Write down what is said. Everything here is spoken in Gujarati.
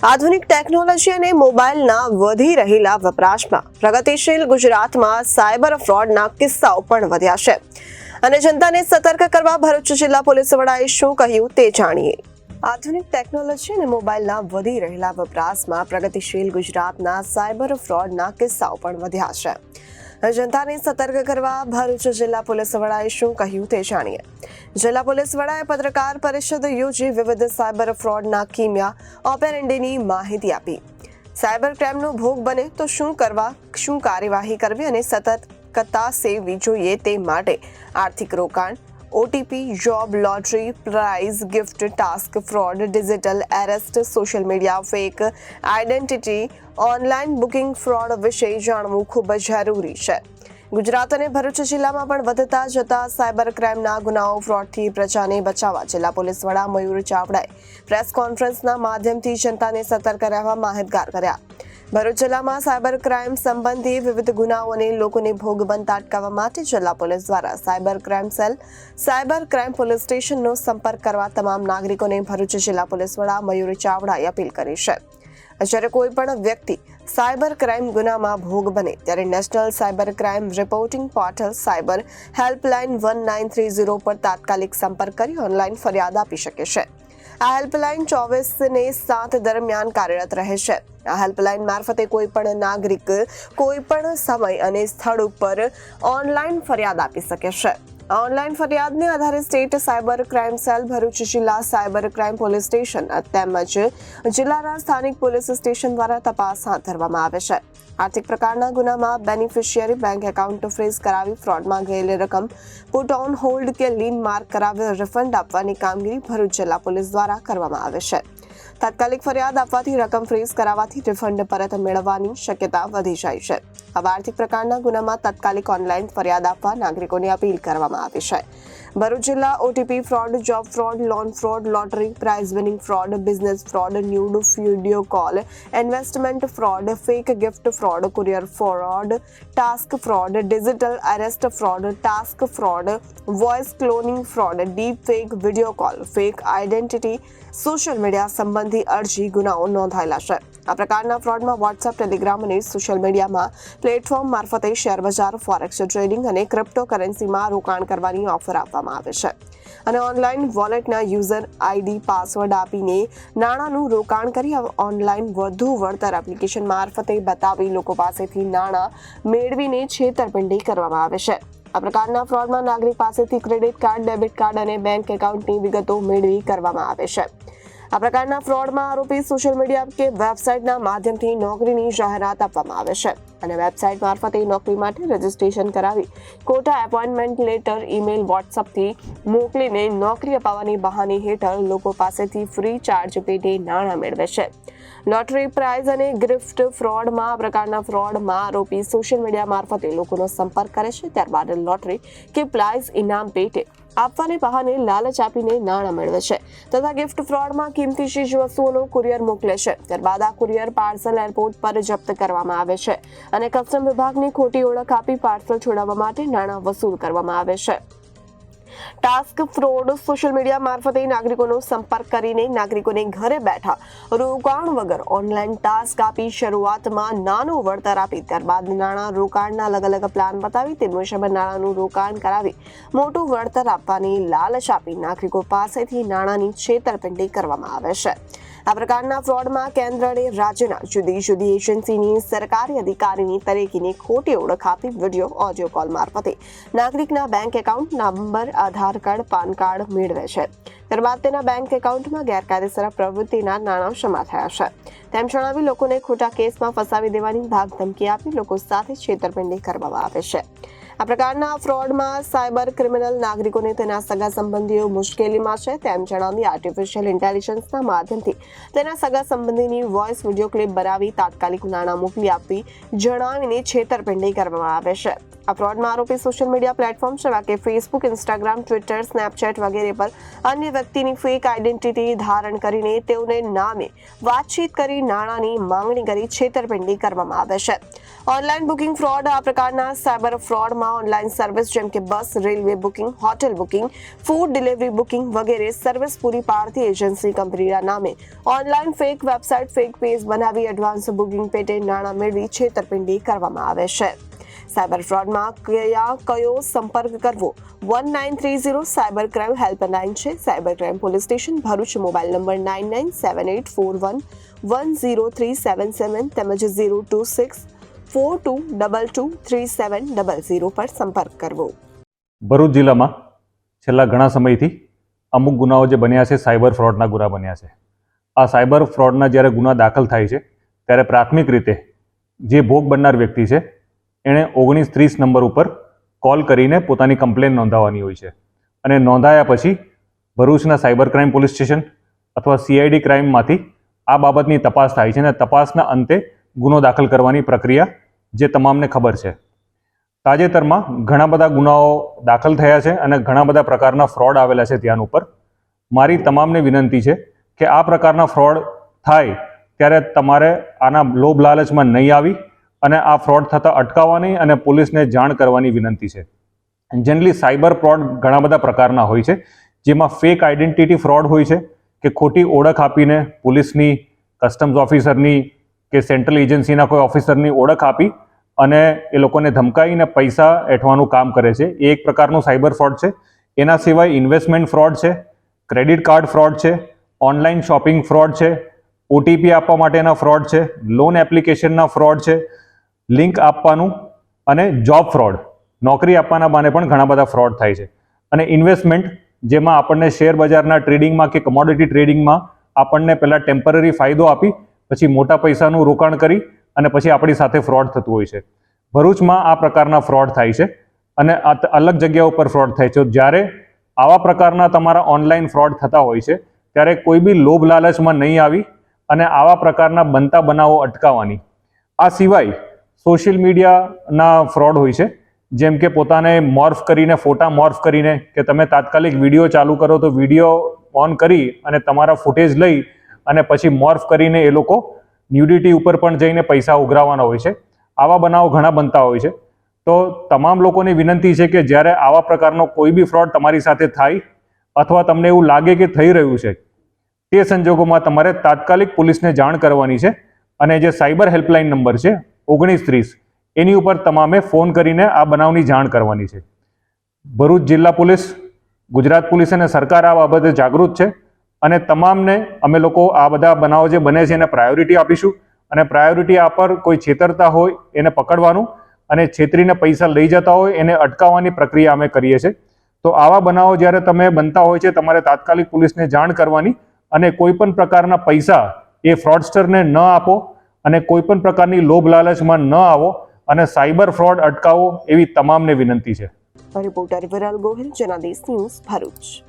આધુનિક ટેકનોલોજી અને મોબાઈલના વધી રહેલા વપરાશમાં પ્રગતિશીલ ગુજરાતમાં સાયબર ફ્રોડના કિસ્સાઓ પણ વધ્યા છે અને જનતાને સતર્ક કરવા ભરૂચ જિલ્લા પોલીસ વડાએ શું કહ્યું તે જાણીએ। આધુનિક ટેકનોલોજી અને મોબાઈલના વધી રહેલા વપરાશમાં પ્રગતિશીલ ગુજરાતના સાયબર ફ્રોડના કિસ્સાઓ પણ વધ્યા છે। જનતાને સતર્ક કરવા ભરૂચ જિલ્લા પોલીસ વડાએ શું કહ્યું તે જાણીએ। જિલ્લા પોલીસ વડાએ પત્રકાર પરિષદ યોજી વિવિધ સાયબર ફ્રોડના કિમિયા ઓપેરેન્ડીની માહિતી આપી। સાયબર ક્રાઇમનો ભોગ બને તો શું કરવા, શું કાર્યવાહી કરવી અને સતર્કતા સેવવી જોઈએ તે માટે આર્થિક રોકાણ, OTP, job, lottery, prize, gift, task fraud, digital arrest, social media fake identity, online booking fraud વિશે જાણવું ખૂબ જ જરૂરી છે। ગુજરાત અને ભરૂચ જિલ્લામાં પણ વધતા જતા સાયબર ક્રાઇમના ગુનાઓ ફ્રોડથી પ્રજાને બચાવવા જિલ્લા પોલીસ વડા મયુર ચાવડાએ પ્રેસ કોન્ફરન્સના માધ્યમથી જનતાને સતર્ક રહેવા માહિતગાર કર્યા। ભરૂચ જિલ્લામાં સાયબર ક્રાઇમ સંબંધી વિવિધ ગુનાઓ અને લોકોને ભોગ બનતા અટકાવવા માટે જિલ્લા પોલીસ દ્વારા cyber crime cell, cyber crime police સ્ટેશનનો સંપર્ક કરવા તમામ નાગરિકોને ભરૂચ જિલ્લા પોલીસ વડા મયુર ચાવડાએ અપીલ કરી છે। જ્યારે કોઈ પણ વ્યક્તિ સાયબર ક્રાઇમ ગુનામાં ભોગ બને ત્યારે national cyber crime reporting portal cyber helpline 1930 પર તાત્કાલિક સંપર્ક કરી ઓનલાઈન ફરિયાદ આપી શકે છે। આ હેલ્પલાઇન 24/7 દરમિયાન કાર્યરત રહે છે। આ હેલ્પલાઇન મારફતે કોઈ પણ નાગરિક કોઈ પણ સમય અને સ્થળ ઉપર ઓનલાઈન ફરિયાદ આપી શકે છે। ઓનલાઈન ફરિયાદને આધારે state cyber crime cell, Bharuch જિલ્લા સાયબર ક્રાઇમ પોલીસ સ્ટેશન તેમજ જિલ્લાના સ્થાનિક પોલીસ સ્ટેશન દ્વારા તપાસ હાથ ધરવામાં આવે છે। આર્થિક પ્રકારના ગુનામાં બેનિફિશિયરી બેંક એકાઉન્ટ ફ્રીઝ કરાવી ફ્રોડમાં ગયેલી રકમ પુટ ઓન હોલ્ડ કે લીન માર્ક કરાવી રિફંડ આપવાની કામગીરી ભરૂચ જિલ્લા પોલીસ દ્વારા કરવામાં આવે છે। તાત્કાલિક ફરિયાદ આપવાથી રકમ ફ્રીઝ કરાવવાથી રિફંડ પરત મેળવવાની શક્યતા વધી જાય છે। આવા આર્થિક પ્રકારના ગુનામાં તાત્કાલિક ઓનલાઈન ફરિયાદ આપવા નાગરિકોને અપીલ કરવામાં આવી છે। ભરૂચ જિલ્લા OTP fraud, job fraud, loan fraud, lottery, prize winning fraud, business fraud, nude video call, investment fraud, fake gift fraud, courier fraud, task fraud, digital arrest fraud, task fraud, voice cloning fraud, deep fake video call, fake identity, social media સંબંધી અરજી ગુનાઓ નોંધાયેલા છે। આ પ્રકારના ફ્રોડમાં વોટ્સએપ, ટેલિગ્રામ અને સોશિયલ મીડિયામાં પ્લેટફોર્મ મારફતે શેર બજાર, ફોરેક્સ ટ્રેડિંગ અને ક્રિપ્ટોકરન્સીમાં રોકાણ કરવાની ઓફર આપવામાં આવે છે અને ઓનલાઈન વોલેટના યુઝર આઈડી, પાસવર્ડ આપીને નાણાંનું રોકાણ કરી ઓનલાઈન વધુ વળતર એપ્લિકેશન મારફતે બતાવી લોકો પાસેથી નાણાં મેળવીને છેતરપિંડી કરવામાં આવે છે। આ પ્રકારના ફ્રોડમાં નાગરિક પાસેથી ક્રેડિટ કાર્ડ, ડેબિટ કાર્ડ અને બેંક એકાઉન્ટની વિગતો મેળવી કરવામાં આવે છે। આ પ્રકારના ફ્રોડમાં આરોપી સોશિયલ મીડિયા કે વેબસાઇટના માધ્યમથી નોકરીની જાહેરાત આપવામાં આવે છે અને વેબસાઇટ મારફતે નોકરી માટે રજીસ્ટ્રેશન કરાવી કોટા એપોઇન્ટમેન્ટ લેટર ઈમેલ, વોટ્સઅપથી મોકલીને નોકરી અપાવવાની બહાને હેઠળ લોકો પાસેથી ફ્રી ચાર્જ પેટે નાણાં મેળવે છે। લોટરી, પ્રાઇઝ અને ગિફ્ટ ફ્રોડમાં આ પ્રકારના ફ્રોડમાં આરોપી સોશિયલ મીડિયા મારફતે લોકોનો સંપર્ક કરે છે, ત્યારબાદ લોટરી કે પ્રાઇઝ ઇનામ પેટે આપવાને બહાને લાલચ આપીને નાણાં મેળવે છે તથા ગિફ્ટ ફ્રોડમાં કિંમતી ચીજ વસ્તુઓનો કુરિયર મોકલે છે। ત્યારબાદ આ કુરિયર પાર્સલ એરપોર્ટ પર જપ્ત કરવામાં આવે છે અને કસ્ટમ વિભાગની ખોટી ઓળખ આપી પાર્સલ છોડાવવા માટે નાણાં વસૂલ કરવામાં આવે છે। ટાસ્ક ફ્રોડ સોશિયલ મીડિયા મારફતે નાગરિકોનો સંપર્ક કરીને નાગરિકોને ઘરે બેઠા રોકાણ વગર ઓનલાઈન ટાસ્ક આપી શરૂઆતમાં નાનું વળતર આપી ત્યારબાદ નાણાં રોકાણના અલગ અલગ પ્લાન બતાવી તે મુજબ નાણાંનું રોકાણ કરાવી મોટું વળતર આપવાની લાલચ આપી નાગરિકો પાસેથી નાણાંની છેતરપિંડી કરવામાં આવે છે। આ પ્રકારના ફ્રોડમાં કેન્દ્ર અને રાજ્યના જુદી જુદી એજન્સીની સરકારી અધિકારીની તરીકેની ખોટી ઓળખ આપી વિડીયો, ઓડિયો કોલ મારફતે નાગરિકના બેંક એકાઉન્ટ નંબર, આધાર કાર્ડ, પાન કાર્ડ મેળવે છે। ત્યારબાદ તેના બેંક એકાઉન્ટમાં ગેરકાયદેસર પ્રવૃત્તિના નાણાં જમા થયા છે તેમ જણાવી લોકોને ખોટા કેસમાં ફસાવી દેવાની ધાક ધમકી આપી લોકો સાથે છેતરપિંડી કરવામાં આવે છે। આ પ્રકારના ફ્રોડમાં સાયબર ક્રિમિનલ નાગરિકોને તેના સગા સંબંધીઓ મુશ્કેલીમાં છે તેમ જણાવી આર્ટિફિશિયલ ઇન્ટેલિજન્સના માધ્યમથી તેના સગા સંબંધીની વોઇસ વિડીયો ક્લિપ બનાવી તાત્કાલિક નાણાં મોકલી આપી જણાવીને છેતરપિંડી કરવામાં આવે છે। આ ફ્રોડમાં આરોપી સોશિયલ મીડિયા પ્લેટફોર્મ જેવા કે ફેસબુક, ઇન્સ્ટાગ્રામ, ટ્વિટર, સ્નેપચેટ વગેરે પર અન્ય વ્યક્તિની ફેક આઈડેન્ટિટી ધારણ કરીને તેઓને નામે વાતચીત કરી નાણાંની માંગણી કરી છેતરપિંડી કરવામાં આવે છે. Online booking fraud. આ પ્રકારના સાયબર ફ્રોડમાં ઓનલાઈન સર્વિસ જેમ કે bus, railway booking, hotel booking, food delivery booking વગેરે સર્વિસ પૂરી પાડતી એજન્સી કંપનીના નામે online fake website, fake page બનાવી એડવાન્સ બુકિંગ પેટે નાણાં મેળવી છેતરપિંડી કરવામાં આવે છે. સાયબર ફ્રોડમાં કયો સંપર્ક કરવો? 1930 સાયબર ક્રાઇમ હેલ્પલાઇન છે. Cyber crime police station Bharuch. Mobile number 997841103777 તેમજ 02642223700 પર સંપર્ક કરવો. ભરૂચ જિલ્લામાં છેલ્લા ઘણા સમયથી અમુક ગુનાઓ જે બન્યા છે સાયબર ફ્રોડના ગુના બન્યા છે. આ સાયબર ફ્રોડના જ્યારે ગુના દાખલ થાય છે ત્યારે પ્રાથમિક રીતે જે ભોગ બનનાર વ્યક્તિ છે એણે 1930 નંબર ઉપર કોલ કરીને પોતાની કમ્પ્લેન નોંધાવવાની હોય છે અને નોંધાયા પછી ભરૂચના સાયબર ક્રાઇમ પોલીસ સ્ટેશન અથવા CID ક્રાઇમમાંથી આ બાબતની તપાસ થાય છે અને તપાસના અંતે ગુનો દાખલ કરવાની પ્રક્રિયા જે તમામને ખબર છે. તાજેતરમાં ઘણા બધા ગુનાઓ દાખલ થયા છે અને ઘણા બધા પ્રકારના ફ્રોડ આવેલા છે ધ્યાન ઉપર. મારી તમામને વિનંતી છે કે આ પ્રકારના ફ્રોડ થાય ત્યારે તમારે આના લોભ લાલચમાં નહીં આવી અને આ ફ્રોડ થતાં અટકાવવાની અને પોલીસને જાણ કરવાની વિનંતી છે. જનરલી સાયબર ફ્રોડ ઘણા બધા પ્રકારના હોય છે, જેમાં ફેક આઈડેન્ટિટી ફ્રોડ હોય છે કે ખોટી ઓળખ આપીને પોલીસની, કસ્ટમ્સ ઓફિસરની કે સેન્ટ્રલ એજન્સીના કોઈ ઓફિસરની ઓળખ આપી અને એ લોકોને ધમકાવીને પૈસા એઠવાનું કામ કરે છે. એ એક પ્રકારનું સાયબર ફ્રોડ છે. એના સિવાય ઇન્વેસ્ટમેન્ટ ફ્રોડ છે, ક્રેડિટ કાર્ડ ફ્રોડ છે, ઓનલાઈન શોપિંગ ફ્રોડ છે, OTP આપવા માટેના ફ્રોડ છે, લોન એપ્લિકેશનના ફ્રોડ છે, લિંક આપવાનું અને જોબ ફ્રોડ, નોકરી આપવાના બહાને પણ ઘણા બધા ફ્રોડ થાય છે. અને ઇન્વેસ્ટમેન્ટ, જેમાં આપણને શેર બજારના ટ્રેડિંગમાં કે કમોડિટી ટ્રેડિંગમાં આપણને પહેલાં ટેમ્પરરી ફાયદો આપી પછી મોટા પૈસાનું રોકાણ કરી અને પછી આપણી સાથે ફ્રોડ થતું હોય છે. ભરૂચમાં આ પ્રકારના ફ્રોડ થાય છે અને અલગ જગ્યા ઉપર ફ્રોડ થાય છે. જ્યારે આવા પ્રકારના તમારા ઓનલાઈન ફ્રોડ થતા હોય છે ત્યારે કોઈ બી લોભ લાલચમાં નહીં આવી અને આવા પ્રકારના બનતા બનાવો અટકાવવાની. આ સિવાય સોશિયલ મીડિયાના ફ્રોડ હોય છે, જેમ કે પોતાને મોર્ફ કરીને, ફોટા મોર્ફ કરીને કે તમે તાત્કાલિક વિડીયો ચાલુ કરો તો વિડીયો ઓન કરી અને તમારા ફૂટેજ લઈ અને પછી મોર્ફ કરીને એ લોકો ન્યુડિટી ઉપર પણ જઈને પૈસા ઉઘરાવવાના હોય છે. આવા બનાવો ઘણા બનતા હોય છે. તો તમામ લોકોને વિનંતી છે કે જ્યારે આવા પ્રકારનો કોઈ બી ફ્રોડ તમારી સાથે થાય અથવા તમને એવું લાગે કે થઈ રહ્યું છે, તે સંજોગોમાં તમારે તાત્કાલિક પોલીસને જાણ કરવાની છે અને જે સાયબર હેલ્પલાઇન નંબર છે 1930 એની ઉપર તમામે ફોન કરીને આ બનાવની જાણ કરવાની છે. ભરૂચ જિલ્લા પોલીસ, ગુજરાત પોલીસ અને સરકાર આ બાબતે જાગૃત છે અને તમામને અમે લોકો આ બધા બનાવો જે બને છે એને પ્રાયોરિટી આપીશું અને પ્રાયોરિટી આપર કોઈ છેતરતા હોય એને પકડવાનું અને છેતરીને પૈસા લઈ જતા હોય એને અટકાવવાની પ્રક્રિયા અમે કરીએ છીએ. તો આવા બનાવો જ્યારે તમે બનતા હોય છે તમારે તાત્કાલિક પોલીસને જાણ કરવાની અને કોઈ પણ પ્રકારના પૈસા એ ફ્રોડસ્ટરને ન આપો અને કોઈ પણ પ્રકારની લોભ લાલચમાં ન આવો અને સાયબર ફ્રોડ અટકાવો એવી તમામને વિનંતી છે. Reporter Viral Gohil, Janadesh news, Bharuch.